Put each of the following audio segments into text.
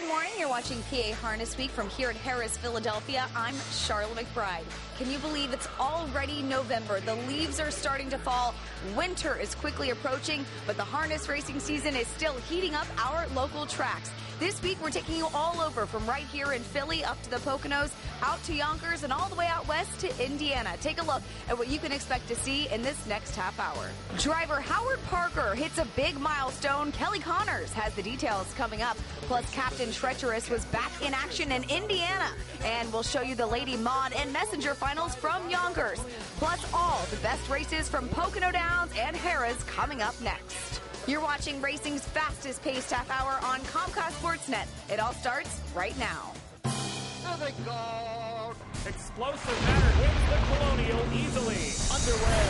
Good morning. You're watching PA Harness Week from here at Harris, Philadelphia. I'm Charlotte McBride. Can you believe it's already November? The leaves are starting to fall. Winter is quickly approaching, but the harness racing season is still heating up our local tracks. This week, we're taking you all over from right here in Philly up to the Poconos, out to Yonkers, and all the way out west to Indiana. Take a look at what you can expect to see in this next half hour. Driver Howard Parker hits a big milestone. Kelly Connors has the details coming up. Plus, Captaintreacherous was back in action in Indiana. And we'll show you the Lady Maud and Messenger finals from Yonkers. Plus, all the best races from Pocono Downs and Harris coming up next. You're watching racing's fastest-paced half hour on Comcast Sportsnet. It all starts right now. There they go. Explosive Matter wins the Colonial easily. Underway.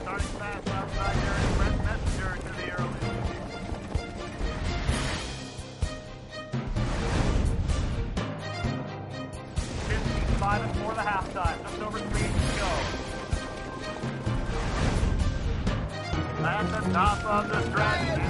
Starting fast outside there is Brett Messenger to the early. 15-5 the halftime. Just over 3 to go. At the top of the stretch.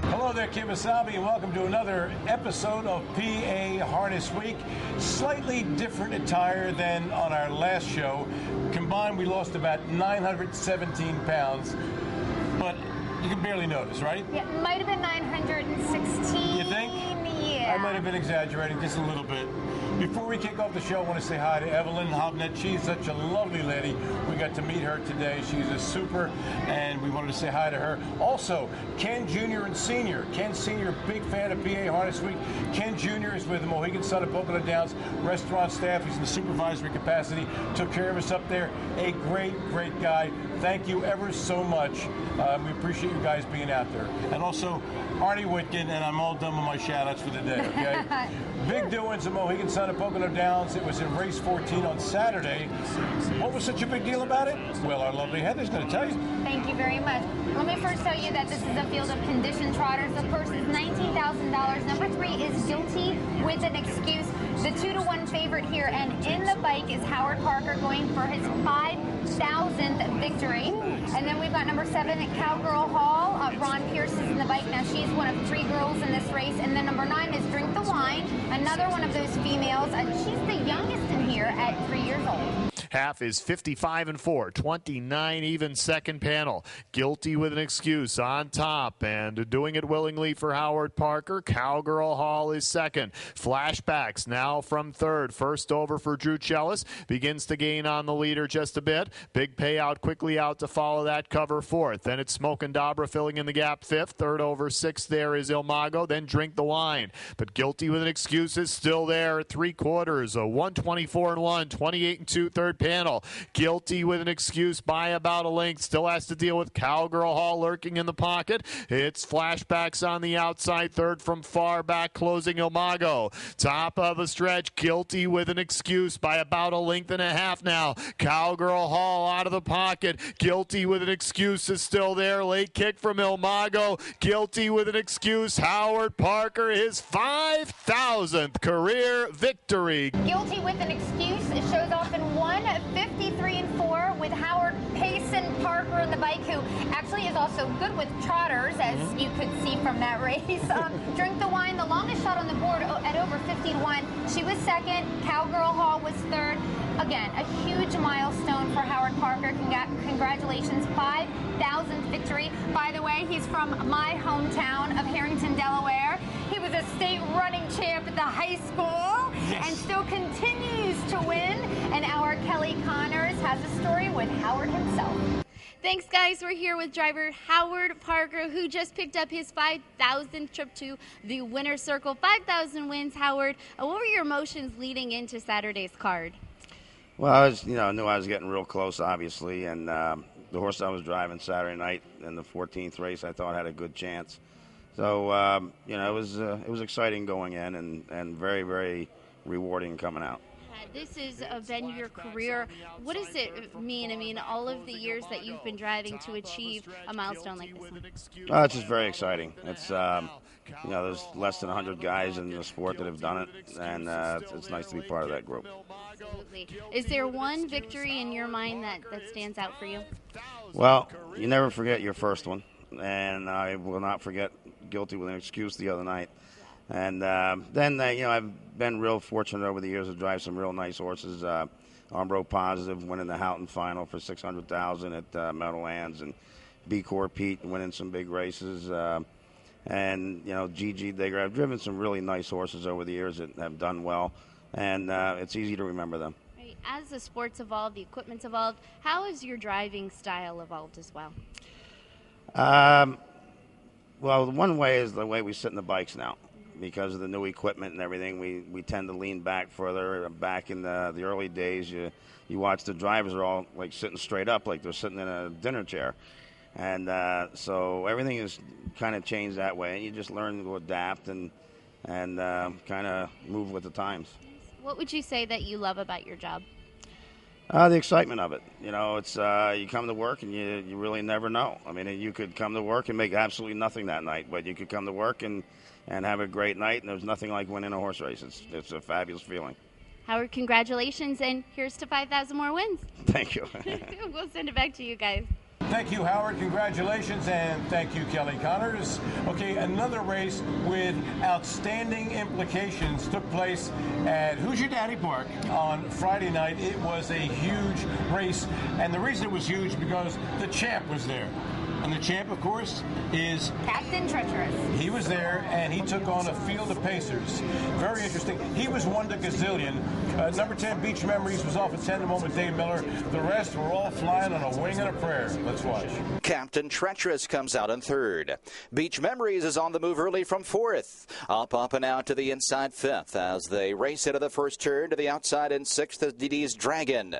Hello there, Kim Wasabi, and welcome to another episode of PA Harness Week. Slightly different attire than on our last show. Combined, we lost about 917 pounds, but you can barely notice, right? Yeah, it might have been 916. You think? Yeah. I might have been exaggerating just a little bit. Before we kick off the show, I want to say hi to Evelyn Hobnet. She's such a lovely lady. We got to meet her today. She's a super, and we wanted to say hi to her. Also, Ken Jr. and Sr. Ken Sr., big fan of PA Harness Week. Ken Jr. is with the Mohegan Sun of Pocono Downs restaurant staff. He's in the supervisory capacity. Took care of us up there. A great, great guy. Thank you ever so much. We appreciate you guys being out there. And also, Arnie Whitkin, and I'm all done with my shout-outs for the day, okay? Big doings at Mohegan Sun of Pocono Downs. It was in race 14 on Saturday. What was such a big deal about it? Well, our lovely Heather's going to tell you. Thank you very much. Let me first tell you that this is a field of conditioned trotters. The purse is $19,000. Number 3 is Guilty with an Excuse. The 2-to-1 favorite here, and in the bike is Howard Parker going for his 5,000th victory. And then we've got number 7 at Cowgirl Hall. Ron Pierce is in the bike. Now she's one of 3 girls in this race. And then number 9 is Drink the Wine, another one of those females. She's the youngest in here at 3 years old. Half is 55-4, 29 even second panel. Guilty with an Excuse on top and doing it willingly for Howard Parker. Cowgirl Hall is second. Flashbacks now from third. First over for Drew Chellis. Begins to gain on the leader just a bit. Big payout quickly out to follow that cover fourth. Then it's Smoke and Dabra filling in the gap fifth. Third over sixth there is Ilmago. Then Drink the Wine. But Guilty with an Excuse is still there at 3/4. A 124-1, 28-2 third panel. Guilty with an Excuse by about a length. Still has to deal with Cowgirl Hall lurking in the pocket. It's Flashbacks on the outside. Third from far back, closing Ilmago. Top of the stretch. Guilty with an Excuse by about a length and a half now. Cowgirl Hall out of the pocket. Guilty with an Excuse is still there. Late kick from Ilmago. Guilty with an Excuse. Howard Parker, his 5,000th career victory. Guilty with an Excuse. It shows off in 1:53-4 with Howard Payson Parker in the bike, who actually is also good with trotters, as you could see from that race. Drink the Wine, the longest shot on the board at over 50-1. She was second. Cowgirl Hall was third. Again, a huge milestone for Howard Parker. Congratulations, 5,000th victory. By the way, he's from my hometown of Harrington, Delaware. He was a state running champ at the high school and still continues to win. And our Kelly Connors has a story with Howard himself. Thanks, guys. We're here with driver Howard Parker, who just picked up his 5,000th trip to the winner's circle. 5,000 wins, Howard. What were your emotions leading into Saturday's card? Well, I was, knew I was getting real close, obviously, and the horse I was driving Saturday night in the 14th race, I thought had a good chance. So, it was exciting going in and very, very rewarding coming out. This has been your career. What does it mean? I mean, all of the years that you've been driving to achieve a milestone like this one. It's just very exciting. It's, there's less than 100 guys in the sport that have done it, and it's nice to be part of that group. Absolutely. Is there one victory in your mind that stands out for you? Well, you never forget your first one. and I will not forget Guilty with an Excuse the other night. And then, I've been real fortunate over the years to drive some real nice horses. Armbro Positive winning the Houghton Final for $600,000 at Meadowlands, and B-Corp Pete winning some big races. And, Gigi Digger. I've driven some really nice horses over the years that have done well, and it's easy to remember them. Right. As the sport's evolved, the equipment's evolved, how has your driving style evolved as well? Well, one way is the way we sit in the bikes now. Because of the new equipment and everything, we tend to lean back further. Back in the early days, you watch the drivers are all like sitting straight up, like they're sitting in a dinner chair. And so everything has kind of changed that way. And you just learn to adapt and kind of move with the times. What would you say that you love about your job? The excitement of it. It's you come to work and you really never know. I mean, you could come to work and make absolutely nothing that night, but you could come to work and have a great night, and there's nothing like winning a horse race. It's a fabulous feeling. Howard, congratulations, and here's to 5,000 more wins. Thank you. We'll send it back to you guys. Thank you, Howard. Congratulations, and thank you, Kelly Connors. Okay, another race with outstanding implications took place at Hoosier Park on Friday night. It was a huge race, and the reason it was huge because the champ was there. And the champ, of course, is Captaintreacherous. He was there, and he took on a field of pacers. Very interesting. He was 1 to gazillion. Number 10, Beach Memories, was off at 10 to 1 with Dave Miller. The rest were all flying on a wing and a prayer. Let's watch. Captaintreacherous comes out in 3rd. Beach Memories is on the move early from 4th. Up and out to the inside 5th as they race into the first turn. To the outside in 6th is Dedi's Dragon.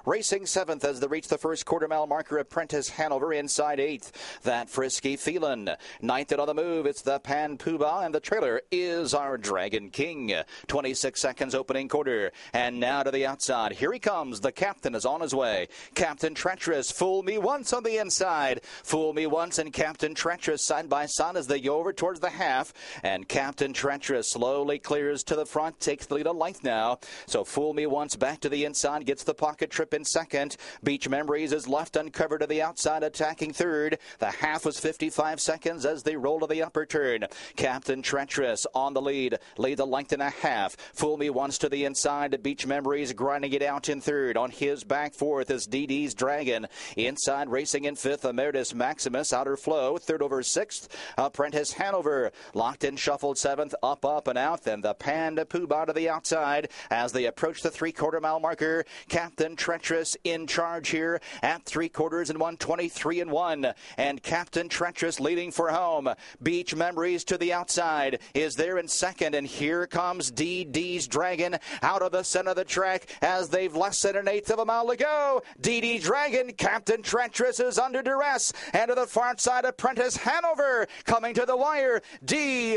Racing 7th as they reach the first quarter-mile marker. Apprentice Hanover inside 8th. That Frisky Phelan. 9th and on the move, it's the Pan Poobah, and the trailer is our Dragon King. 26 seconds opening quarter. And now to the outside. Here he comes. The captain is on his way. Captaintreacherous, Fool Me Once on the inside. Fool Me Once and Captaintreacherous side by side as they go over towards the half. And Captaintreacherous slowly clears to the front, takes the lead of length now. So Fool Me Once back to the inside, gets the pocket trip in 2nd. Beach Memories is left uncovered to the outside, attacking 3rd. The half was 55 seconds as they roll to the upper turn. Captaintreacherous on the lead a length and a half. Fool Me Once to the inside. Beach Memories grinding it out in 3rd. On his back 4th is Dedi's Dragon. Inside racing in 5th, Emeritus Maximus. Outer Flow 3rd over 6th. Apprentice Hanover locked in, shuffled 7th. Up and out. Then the Panda Poobah to the outside as they approach the 3/4 marker. Captaintreacherous in charge here at 3/4 and 1:23 and 1. And Captaintreacherous leading for home. Beach Memories to the outside is there in 2nd, and here comes Dedi's Dragon out of the center of the track as they've less than an 1/8 of a mile to go. Dedi Dragon, Captaintreacherous is under duress, and to the far side, Apprentice Hanover coming to the wire. D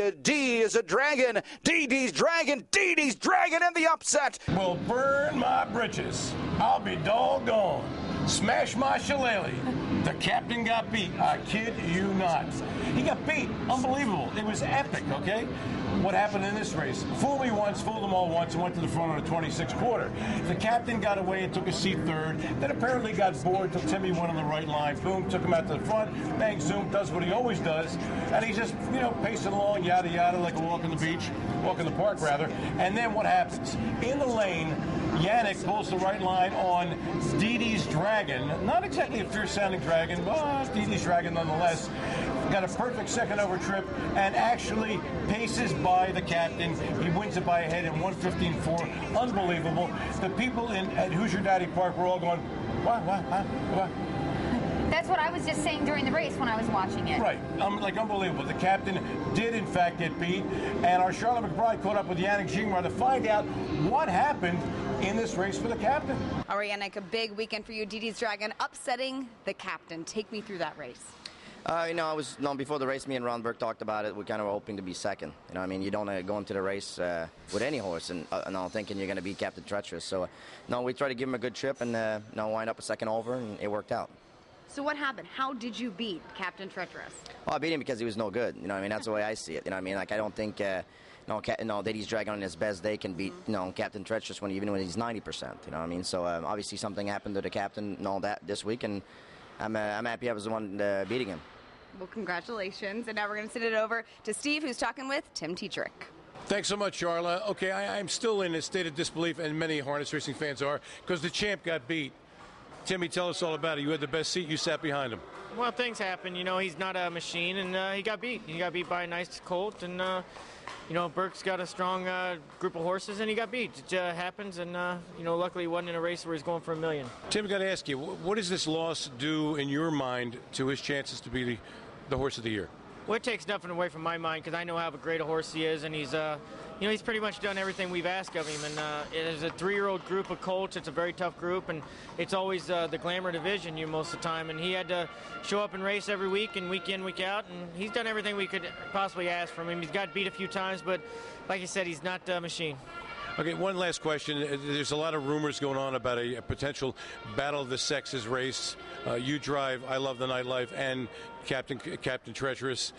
is a Dragon. Dedi's Dragon in the upset. Well, burn my britches. I'll be doggone. Smash my shillelagh. The captain got beat. I kid you not. He got beat. Unbelievable. It was epic, okay? What happened in this race? Fool Me Once, fooled them all once, and went to the front on a 26 quarter. The captain got away and took a seat 3rd. Then apparently got bored, took Timmy one on the right line. Boom, took him out to the front. Bang, zoom, does what he always does. And he's just, pacing along, yada, yada, like a walk in the park, rather. And then what happens? In the lane, Yannick pulls the right line on Dedi's Dragon. Not exactly a fierce-sounding dragon, but Dedi's Dragon nonetheless. Got a perfect second over trip and actually paces by the captain. He wins it by a head in 1:15.4. Unbelievable. The people at Hoosier Park were all going, what? That's what I was just saying during the race when I was watching it. Right. Unbelievable. The captain did, in fact, get beat. And our Charlotte McBride caught up with Yannick Gingras to find out what happened in this race for the captain. All right, Yannick, a big weekend for you. Dedi's Dragon upsetting the captain. Take me through that race. Before the race, me and Ron Burke talked about it. We kind of were hoping to be 2nd. You don't go into the race with any horse and thinking you're going to be Captaintreacherous. So, we tried to give him a good trip and wind up a 2nd over, and it worked out. So what happened? How did you beat Captaintreacherous? Oh, I beat him because he was no good. That's the way I see it. I don't think Dedi's Dragon on his best day can beat Captaintreacherous even when he's 90%. So obviously something happened to the captain this week, and I'm happy I was the one beating him. Well, congratulations. And now we're going to send it over to Steve, who's talking with Tim Tetrick. Thanks so much, Charla. Okay, I'm still in a state of disbelief, and many harness racing fans are, because the champ got beat. Timmy, tell us all about it. You had the best seat. You sat behind him. Well, things happen. You know, he's not a machine, and he got beat. He got beat by a nice colt, and, you know, Burke's got a strong group of horses, and he got beat. It happens, and, you know, luckily he wasn't in a race where he's going for $1 million. Tim, I got to ask you, what does this loss do in your mind to his chances to be the horse of the year? Well, it takes nothing away from my mind, because I know how great a horse he is, and he's, you know, he's pretty much done everything we've asked of him. And it is a 3-year-old group of colts. It's a very tough group, and it's always the glamour division most of the time. And he had to show up and race every week and week in, week out, and he's done everything we could possibly ask from him. He's got beat a few times, but like you said, he's not a machine. Okay, one last question. There's a lot of rumors going on about a potential battle of the sexes race. You drive I Love the Nightlife and Captaintreacherous.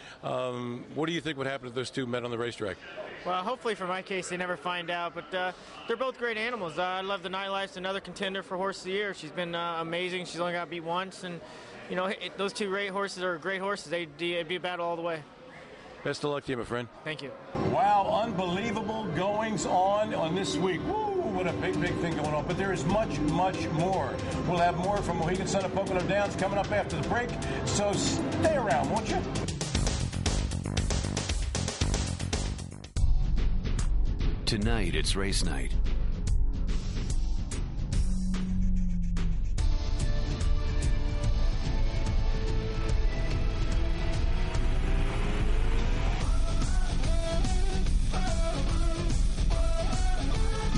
What do you think would happen if those two met on the racetrack? Well, hopefully for my case, they never find out, but they're both great animals. I Love the Nightlife's another contender for Horse of the Year. She's been amazing. She's only got beat once, and, you know, those two great horses are great horses. It'd be a battle all the way. Best of luck to you, my friend. Thank you. Wow, unbelievable goings on this week. Woo, what a big thing going on. But there is much more. We'll have more from Mohegan Sun and Pocono Downs coming up after the break, so stay around, won't you? Tonight, it's race night.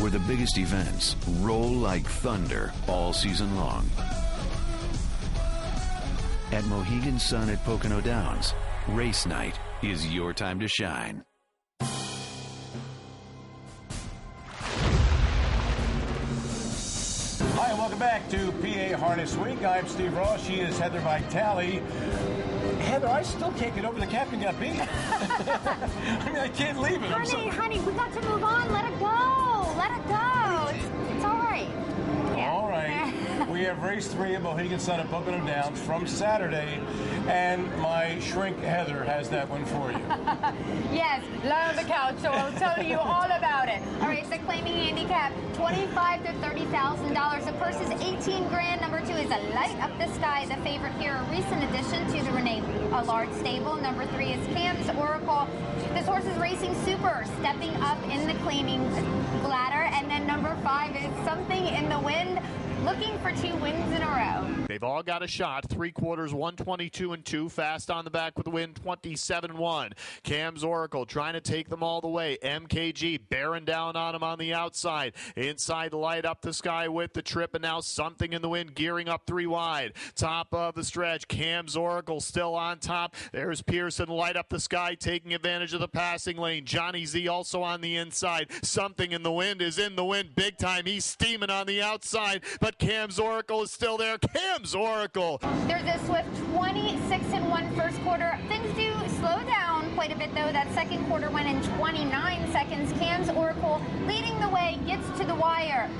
Where the biggest events roll like thunder all season long. At Mohegan Sun at Pocono Downs, race night is your time to shine. Hi, and welcome back to PA Harness Week. I'm Steve Ross. She is Heather Vitale. Heather, I still can't get over the captain got beat. I mean, I can't leave it. Honey, we got to move on. Let it go. Let it go. It's all right. Yeah. All right. We have race 3 at Mohegan Sun at Pocono Downs from Saturday, and my shrink Heather has that one for you. Yes, lie on the couch, so I'll tell you all about it. All right, so claiming handicap, $25,000 to $30,000. The purse is $18,000. Number 2 is a Light Up the Sky, the favorite here, a recent addition to the Renee Allard stable. Number 3 is Cam's Oracle. This horse is racing super, stepping up in the claiming ladder. And then number 5 is Something in the Wind, looking for 2 wins in a row. They've all got a shot. 3/4, 122-2. Fast on the back with the win, 27-1. Cam's Oracle trying to take them all the way. MKG bearing down on him on the outside. Inside, Light Up the Sky with the trip, and now Something in the Wind gearing up 3 wide. Top of the stretch, Cam's Oracle still on top. There's Pearson, Light Up the Sky taking advantage of the passing lane. Johnny Z also on the inside. Something in the Wind is in the wind big time. He's steaming on the outside, but Cam's Oracle is still there. Cam's Oracle. There's a swift 26-1 first quarter. Things do slow down quite a bit, though. That second quarter went in 29 seconds. Cam's Oracle leading the way, gets to the wire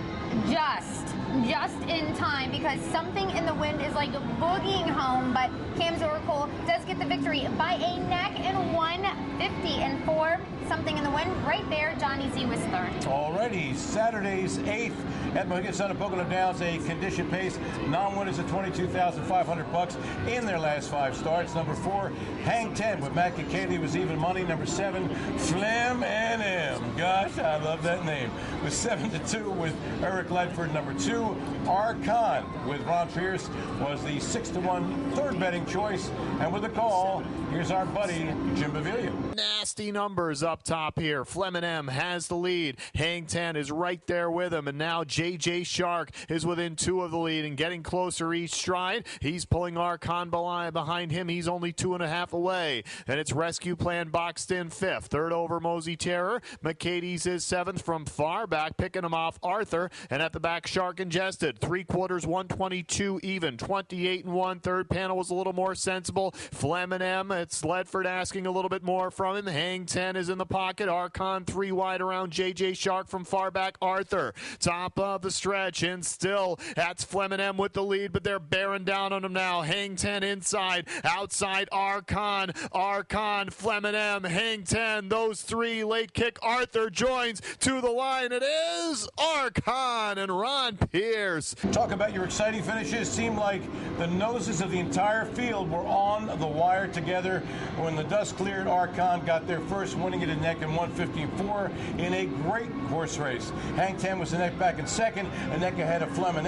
just in time, because Something in the Wind is like boogieing home, but Cam's Oracle does get the victory by a neck in 150-4. Something in the Wind right there. Johnny Z was third. Alrighty, Saturday's 8th at Mohegan Sun and Pocono Downs, a condition pace. Non-winners at $22,500 in their last 5 starts. Number 4, Hang 10 with Matt Kaylee was even money. Number 7, Flim NM. Gosh, I love that name. With 7-2 with Eric Ledford. Number 2, R Caan with Ron Pierce was the 6-1 third betting choice. And with the call, here's our buddy Jim Baviglia. Nasty numbers up top here. Flim M has the lead. Hang 10 is right there with him, and now JJ Shark is within 2 of the lead and getting closer each stride. He's pulling R Caan behind him. He's only 2.5 away, and it's Rescue Plan boxed in 5th. Third over Mosey Terror. McCady's is 7th from far back, picking him off Arthur, and at the back Shark Ingested. 3/4, 122 even, 28-1. Third panel was a little more sensible. Flim M, it's Ledford asking a little bit more from him. Hang 10 is in the pocket. R Caan 3 wide around JJ Shark from far back Arthur. Top of of the stretch, and still that's Fleming with the lead, but they're bearing down on him now. Hang 10 inside, outside R Caan, Fleming, Hang 10, those three, late kick, Arthur joins to the line. It is R Caan and Ron Pierce. Talk about your exciting finishes. Seemed like the noses of the entire field were on the wire together. When the dust cleared, R Caan got there first, winning it in neck in 1:15.4 in a great horse race. Hang 10 was the neck back in second, a neck ahead of Fleming,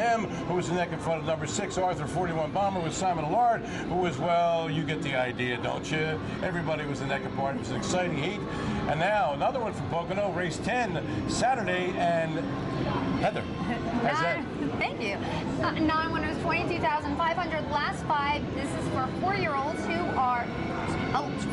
who was the neck in front of number 6, Arthur 41 Bomber, with Simon Allard, who was, well, you get the idea, don't you? Everybody was the neck apart. It was an exciting heat. And now another one from Pocono, race 10, Saturday, and Heather. How's that? Thank you. 9 winners, 22,500. Last 5. This is for 4-year-olds who are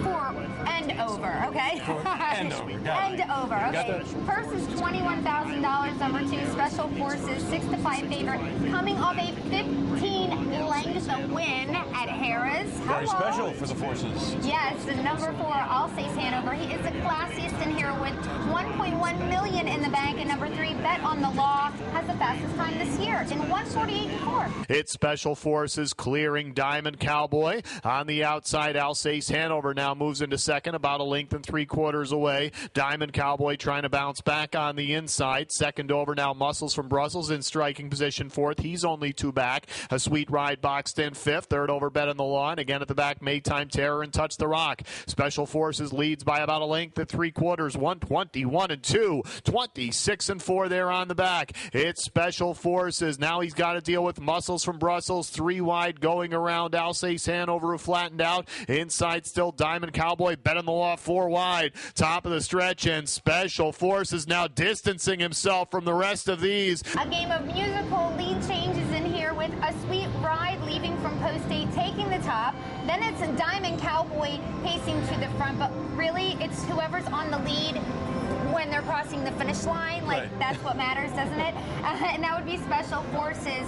4 and over. Okay. And over. And over. Okay. First is $21,000. Number 2, Special Forces, 6-5 favorite, coming off a 15-length win at Harris. Very special for the forces. Yes, the number 4, Alsace Hanover. He is the classiest in here with $1.1 million in the bank. And number 3, Bet on the Law, has the fastest time this year in 1:48.4. It's Special Forces clearing Diamond Cowboy on the outside. Alsace Hanover now moves into second, about a length and 3/4 away. Diamond Cowboy trying to bounce back on the inside. Second over now, Muscles from Brussels in striking position 4th. He's only 2 back. A Sweet Ride boxed in 5th. Third over, Bet on the Law. And again at the back, Maytime Terror and Touch the Rock. Special Forces leads by about a length at 3/4. 121-2. 26-4 there on the back. It's Special Forces. Now he's got to deal with Muscles from Brussels. 3 wide going around Alsace Hanover, who flattened out. Inside still Diamond Cowboy. Bet on the Law 4 wide. Top of the stretch, and Special Forces now distancing himself from the rest of these. A game of musical lead changes in here with A Sweet Ride leaving from post 8, taking the top. Then it's a Diamond Cowboy pacing to the front, but really it's whoever's on the lead when they're crossing the finish line. Like, right. That's what matters, doesn't it? And that would be Special Forces.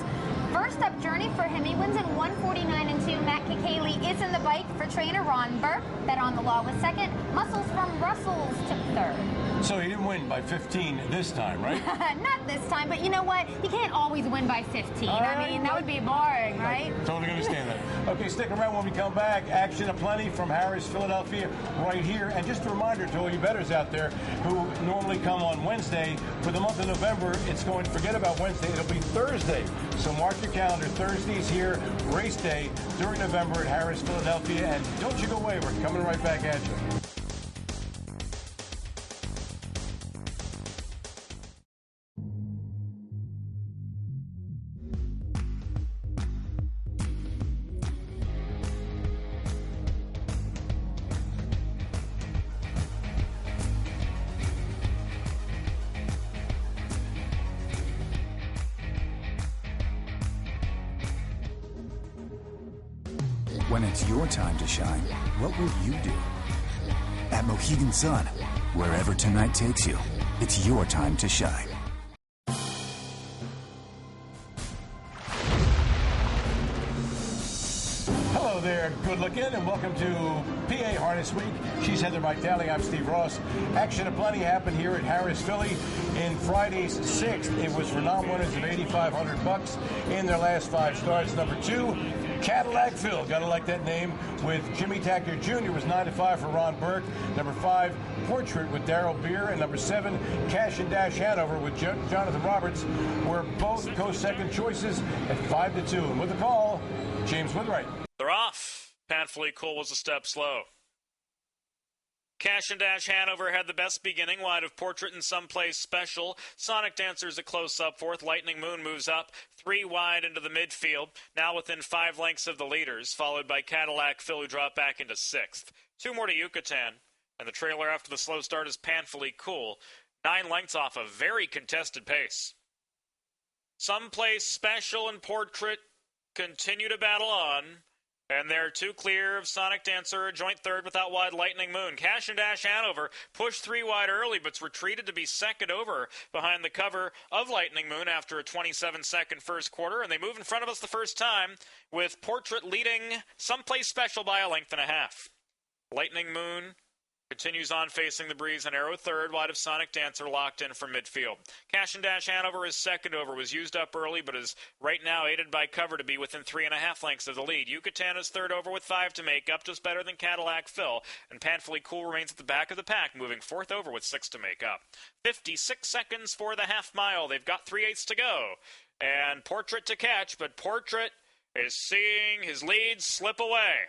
First up journey for him. He wins in 1:49.2. Matt Kikali is in the bike for trainer Ron Burke. Bet on the Law was second. Muscles from Brussels took third. So he didn't win by 15 this time, right? Not this time, but you know what? You can't always win by 15. I mean, that would be boring, right? Totally understand that. Okay, stick around when we come back. Action aplenty from Harris, Philadelphia, right here. And just a reminder to all you bettors out there who normally come on Wednesday, for the month of November, it's going to forget about Wednesday. It'll be Thursday. So mark your calendar. Thursday's here, race day during November at Harris, Philadelphia. And don't you go away. We're coming right back at you. When it's your time to shine, what will you do? At Mohegan Sun, wherever tonight takes you, it's your time to shine. Hello there, good looking, and welcome to PA Harness Week. She's Heather Vitale, I'm Steve Ross. Action aplenty happened here at Harris, Philly in Friday's 6th. It was for non-winners of $8,500 in their last 5 starts. Number 2, Cadillac Phil, gotta like that name, with Jimmy Tacker Jr. was 9-5 for Ron Burke. Number 5, Portrait with Darryl Beer, and number 7, Cash and Dash Hanover with Jonathan Roberts, were both co-second choices at 5-2. And with the call, James Withright. They're off. Painfully Cool was a step slow. Cash and Dash Hanover had the best beginning, wide of Portrait and Someplace Special. Sonic Dancer's a close-up 4th. Lightning Moon moves up 3 wide into the midfield, now within 5 lengths of the leaders, followed by Cadillac Phil, who dropped back into 6th. 2 more to Yucatan, and the trailer after the slow start is Painfully Cool, 9 lengths off a very contested pace. Someplace Special and Portrait continue to battle on, and they're 2 clear of Sonic Dancer, a joint 3rd without wide Lightning Moon. Cash and Dash Hanover pushed 3 wide early, but's retreated to be second over behind the cover of Lightning Moon after a 27-second first quarter, and they move in front of us the first time with Portrait leading Someplace Special by a length and a half. Lightning Moon Continues on facing the breeze, and arrow third, wide of Sonic Dancer, locked in from midfield. Cash and Dash Hanover is second over, was used up early, but is right now aided by cover to be within 3.5 lengths of the lead. Yucatan is third over with 5 to make up, just better than Cadillac Phil, and Panfully Cool remains at the back of the pack, moving fourth over with 6 to make up. 56 seconds for the half mile. They've got 3/8 to go, and Portrait to catch, but Portrait is seeing his lead slip away.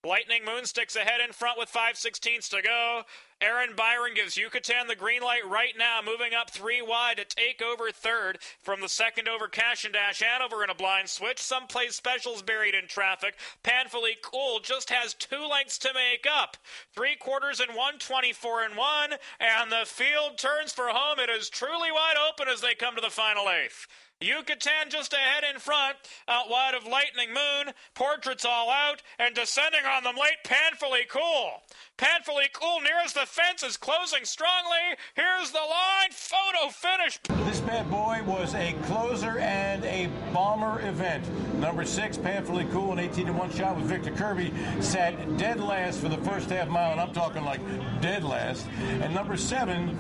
Lightning Moon sticks ahead in front with 5/16 to go. Aaron Byron gives Yucatan the green light right now, moving up 3 wide to take over third from the second over Cash and Dash Hanover in a blind switch. Some plays specials buried in traffic. Panfully Cool just has 2 lengths to make up. 3/4 and 124 and 1, and the field turns for home. It is truly wide open as they come to the final 8th. Yucatan just ahead in front, out wide of Lightning Moon. Portrait's all out, and descending on them late, Panfully Cool. Panfully Cool nearest the fence is closing strongly. Here's the line, photo finish. This bad boy was a closer and a bomber event. Number 6, Panfully Cool, an 18-1 shot with Victor Kirby, sat dead last for the first half mile, and I'm talking like dead last. And number 7,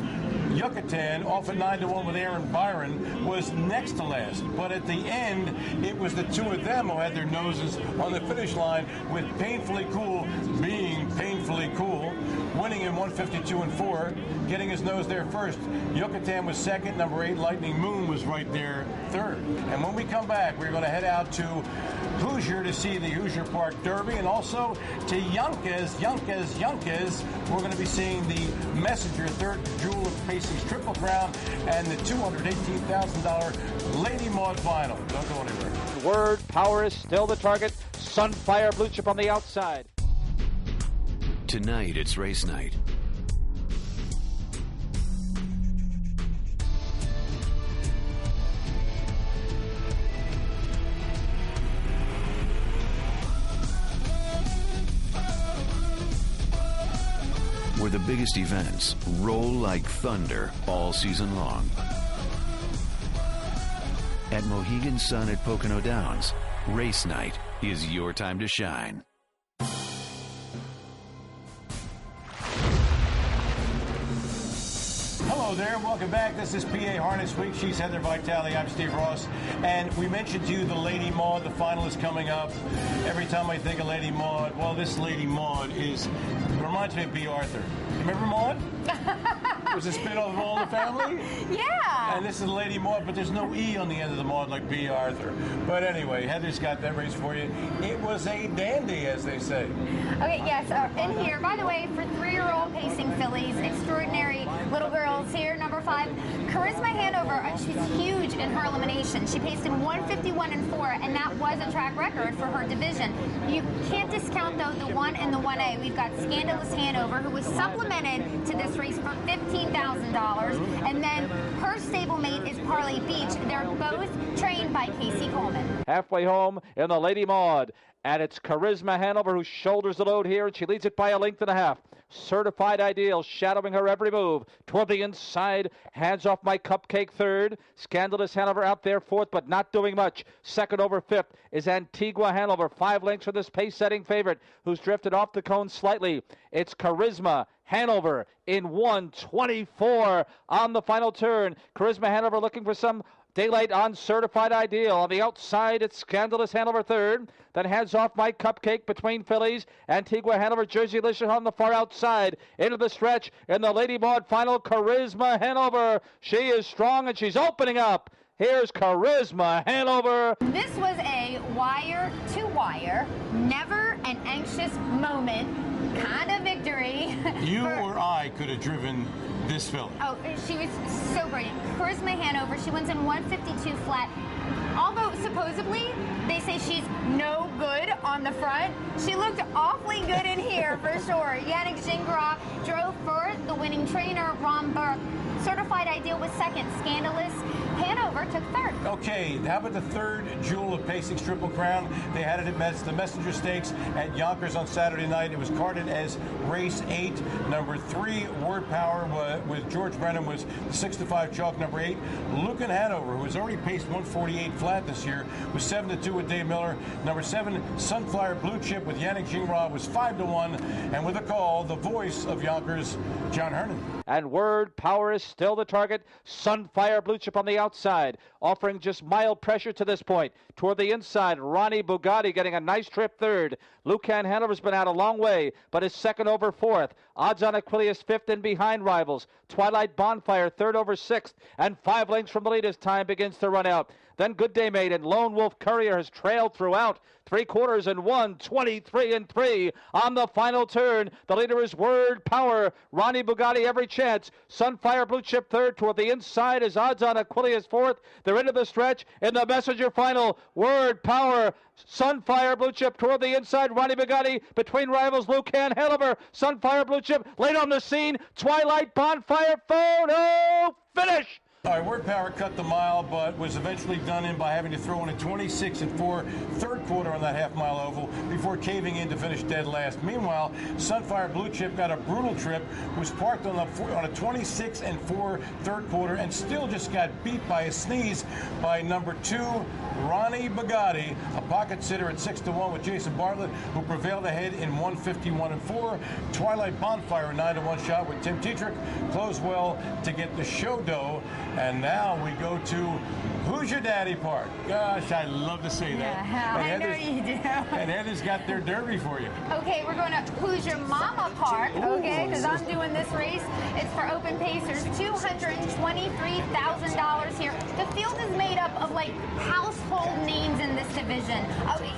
Yucatan, off at 9-1 with Aaron Byron, was next to last. But at the end, it was the two of them who had their noses on the finish line, with Painfully Cool being Painfully Cool, winning in 152 and 4, getting his nose there first. Yucatan was second. Number 8, Lightning Moon, was right there third. And when we come back, we're going to head out to Hoosier to see the Hoosier Park Derby, and also to Yonkers. We're going to be seeing the Messenger third Jewel of Pacing's Triple Crown and the $218,000 Lady Maud Final. Don't go anywhere. Word, power is still the target. Sunfire Blue Chip on the outside. Tonight it's race night. Where the biggest events roll like thunder all season long. At Mohegan Sun at Pocono Downs, race night is your time to shine. Hello there, welcome back. This is PA Harness Week. She's Heather Vitale, I'm Steve Ross. And we mentioned to you the Lady Maud, the final is coming up. Every time I think of Lady Maud, well, this Lady Maud reminds me of B. Arthur. Remember Maud? It was a spin-off of All in the Family? Yeah. And this is Lady Maud, but there's no E on the end of the Maud like B. Arthur. But anyway, Heather's got that race for you. It was a dandy, as they say. Okay, yes, in here, by the way, for 3-year-old pacing fillies, extraordinary little girls here, number 5, Charisma Hanover. She's huge in her elimination. She paced in 151 and 4, and that was a track record for her division. You can't discount, though, the 1 and the 1A. We've got Scandalous Hanover, who was supplemented to this race for $15,000, and then her stablemate is Parley Beach. They're both trained by Casey Coleman. Halfway home in the Lady Maud, and it's Charisma Hanover who shoulders the load here, and she leads it by 1.5 lengths. Certified Ideal shadowing her every move. Toward the inside, hands off My Cupcake third. Scandalous Hanover out there fourth, but not doing much. Second over fifth is Antigua Hanover. 5 lengths for this pace-setting favorite, who's drifted off the cone slightly. It's Charisma Hanover in 1:24 on the final turn. Charisma Hanover looking for some daylight on Certified Ideal. On the outside, it's Scandalous Hanover third. Then hands off My Cupcake between fillies. Antigua Hanover, Jersey Licious on the far outside. Into the stretch in the Lady Maud final, Charisma Hanover. She is strong and she's opening up. Here's Charisma Hanover. This was a wire-to-wire, never an anxious moment kind of victory. You or I could have driven this filly. Oh, she was so brilliant. Charisma Hanover, she wins in 152 flat. Although supposedly they say she's no good on the front, she looked awfully good in here for sure. Yannick Gingras drove for the winning trainer, Ron Burke. Certified Ideal was second. Scandalous Hanover took third. Okay, how about the third Jewel of Pacing's Triple Crown? They had it at the Messenger Stakes at Yonkers on Saturday night. It was carded as race 8. Number 3, Word Power with George Brennan was the 6-5 chalk. Number 8, Lucan Hanover, who has already paced 148 flat this year, was 7-2 with Dave Miller. Number 7, Sunflower Blue Chip with Yannick Gingras was 5-1. And with a call, the voice of Yonkers, John Hernan. And Word Power is still the target. Sunfire Blue Chip on the outside, offering just mild pressure to this point. Toward the inside, Ronnie Bugatti getting a nice trip third. Lucan Hanover's been out a long way, but is second over fourth. Odds on Aquilius fifth and behind rivals. Twilight Bonfire third over sixth, and 5 lengths from the lead as time begins to run out. Then Good Day Mate and Lone Wolf Courier has trailed throughout. 3/4 and 1, 23 and 3 on the final turn. The leader is Word Power. Ronnie Bugatti every chance. Sunfire Blue Chip third. Toward the inside is Odds on Aquilius fourth. They're into the stretch in the Messenger final. Word Power. Sunfire Blue Chip toward the inside. Ronnie Bugatti between rivals. Lucan Hanover. Sunfire Blue Chip late on the scene. Twilight Bonfire photo finish. All right, Word Power cut the mile, but was eventually done in by having to throw in a 26 and 4 third quarter on that half-mile oval before caving in to finish dead last. Meanwhile, Sunfire Blue Chip got a brutal trip, was parked on a 26 and 4 third quarter, and still just got beat by a sneeze by number 2, Ronnie Bugatti, a pocket sitter at 6-1 with Jason Bartlett, who prevailed ahead in 151 and 4. Twilight Bonfire, a 9-1 shot with Tim Tetrick, closed well to get the show dough. And now we go to Hoosier Daddy Park. Gosh, I love to say that. Yeah, I know you do. And Heather's got their derby for you. Okay, we're going to Hoosier Mama Park, okay, because I'm doing this race. It's for open pacers, $223,000 here. The field is made up of, like, household names in this division.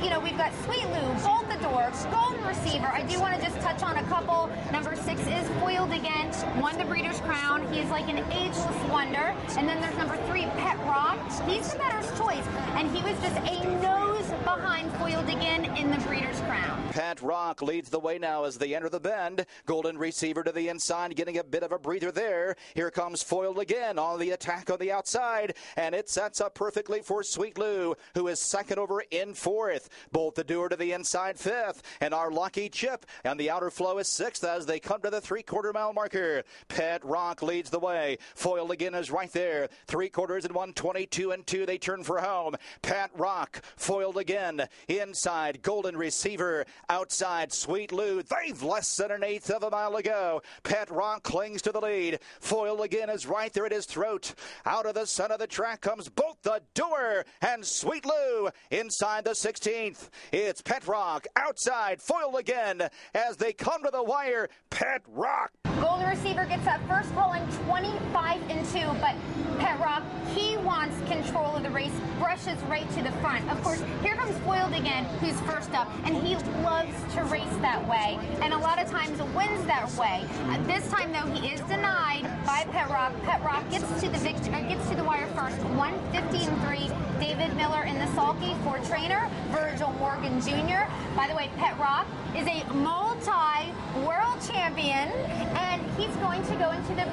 You know, we've got Sweet Lou, Bolt the Door, Golden Receiver. I do want to just touch on a couple. Number 6 is Foiled Again, won the Breeders' Crown. He's like an ageless wonder. And then there's number 3, Pet Rock. He's the bettor's choice, and he was just a nose behind Foiled Again in the Breeders' Crown. Pet Rock leads the way now as they enter the bend. Golden Receiver to the inside, getting a bit of a breather there. Here comes Foiled Again on the attack on the outside, and it sets up perfectly for Sweet Lou, who is second over in 4th. Bolt the Doer to the inside 5th, and our Lucky Chip on the outer flow is 6th as they come to the 3/4 mile marker. Pet Rock leads the way. Foiled Again is right there. 3/4 and 1, 22 and 2. They turn for home. Pet Rock, Foiled Again, inside Golden Receiver, outside Sweet Lou. They've less than an eighth of a mile to go. Pet Rock clings to the lead. Foiled Again is right there at his throat. Out of the center of the track comes Bolt the Doer and Sweet Lou inside the 16th. It's Pet Rock outside Foiled Again as they come to the wire. Pet Rock. Golden Receiver gets that first call in 25 and 2, but Pet Rock, he wants control of the race, brushes right to the front. Of course, here comes Foiled Again, who's first up, and he loves to race that way, and a lot of times wins that way. This time, though, he is denied by Pet Rock. Pet Rock gets to the wire first, 150 and 3. David Miller in the sulky for trainer Virgil Morgan Jr. By the way, Pet Rock is a multi-world champion, and he's going to go into the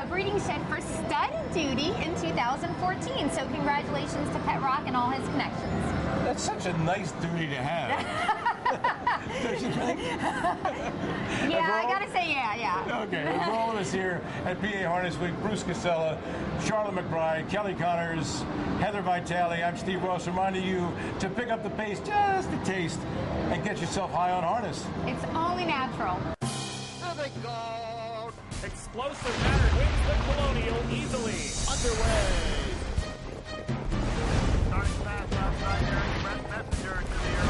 breeding shed for stud duty in 2014. So congratulations to Pet Rock and all his connections. That's such a nice duty to have. Don't you think? Yeah, I gotta say, yeah. Okay, for all of us here at PA Harness Week, Bruce Casella, Charlotte McBride, Kelly Connors, Heather Vitale, I'm Steve Ross, reminding you to pick up the pace just a taste and get yourself high on harness. It's only natural. There they go. Explosive matter wins the Colonial easily. Underway. Starting fast outside there. Brett Messenger to the air.